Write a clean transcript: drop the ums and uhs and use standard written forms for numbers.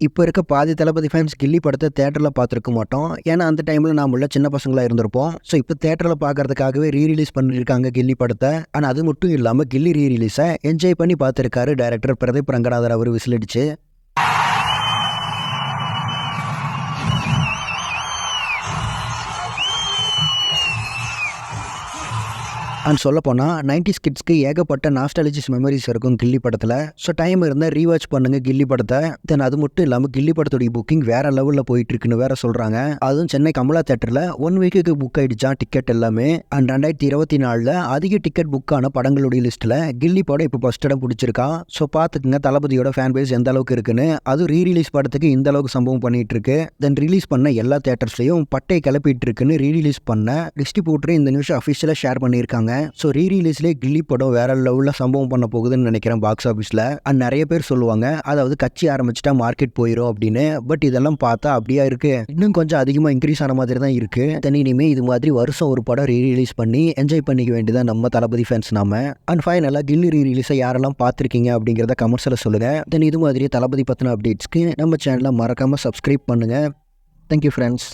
இப்போ இருக்க பாதி தளபதி ஃபேன்ஸ் கில்லி படத்தை தேட்டரில் பார்த்துருக்க மாட்டோம். ஏன்னா அந்த டைமில் நாம் உள்ள சின்ன பசங்களாக இருந்திருப்போம். ஸோ இப்போ தேட்டரில் பார்க்கறதுக்காகவே ரீரிலீஸ் பண்ணியிருக்காங்க கில்லி படத்தை. ஆனால் அது மட்டும் இல்லாமல் கில்லி ரீரிலீஸை என்ஜாய் பண்ணி பார்த்துருக்காரு டைரக்டர் பிரதீப் ரங்கநாதர். அவர் விசிலடிச்சு அண்ட் சொல்லப்போனால் 90s கிட்ஸ்க்கு ஏகப்பட்ட நாஸ்டாலஜிஸ் மெமரிஸ் இருக்கும் கில்லி படத்தில். ஸோ டைம் இருந்தால் ரீவாச் பண்ணுங்க கில்லி படத்தை. தென் அது மட்டும் இல்லாமல் கில்லி படத்துடைய புக்கிங் வேறு லெவலில் போயிட்டு இருக்குன்னு வேற சொல்கிறாங்க. அதுவும் சென்னை கமலா தேட்டரில் 1 வீக்குக்கு புக் ஆகிடுச்சான் டிக்கெட் எல்லாமே. அண்ட் 2024 அதிக டிக்கெட் புக்கான படங்களுடைய லிஸ்ட்டில் கில்லி படம் இப்போ ஃபர்ஸ்ட் இடம் பிடிச்சிருக்கா. ஸோ பார்த்துக்குங்க தளபதியோட ஃபேன் பேஸ் எந்த அளவுக்கு இருக்குன்னு. அதுவும் ரீரிலீஸ் படத்துக்கு இந்த அளவுக்கு சம்பவம் பண்ணிட்டு இருக்கு. தென் ரிலீஸ் பண்ண எல்லா தேட்டர்ஸ்லையும் பட்டை கிளப்பிட்டு இருக்குன்னு ரீரிலீஸ் பண்ண டிஸ்ட்ரிபியூட்டர் இந்த நியூஸ் அஃபிஷியலாக ஷேர் பண்ணியிருக்காங்க. ஸோ ரீரிலீஸ்லேயே கில்லி படம் வேற லெவலில் சம்பவம் பண்ண போகுதுன்னு நினைக்கிறேன் பாக்ஸ் ஆஃபீஸில். அண்ட் நிறைய பேர் சொல்லுவாங்க அதாவது கட்சி ஆரம்பிச்சிட்டா மார்க்கெட் போயிடும் அப்படின்னு. பட் இதெல்லாம் பார்த்தா அப்படியா இருக்கு, இன்னும் கொஞ்சம் அதிகமாக இன்க்ரீஸ் ஆன மாதிரி தான் இருக்கு. தென் இனிமே இது மாதிரி வருஷம் ஒரு படம் ரீரிலீஸ் பண்ணி என்ஜாய் பண்ணிக்க வேண்டியதான் நம்ம தளபதி ஃபேன்ஸ் நாம. அண்ட் ஃபைனலாக கில்லி ரீரிலீஸை யாரெல்லாம் பார்த்துருக்கீங்க அப்படிங்கிறத கமெண்ட்ஸில் சொல்லுங்க. தென் இது மாதிரி தளபதி பற்றின அப்டேட்ஸ்க்கு நம்ம சேனலை மறக்காமல் சப்ஸ்கிரைப் பண்ணுங்க. Thank you friends.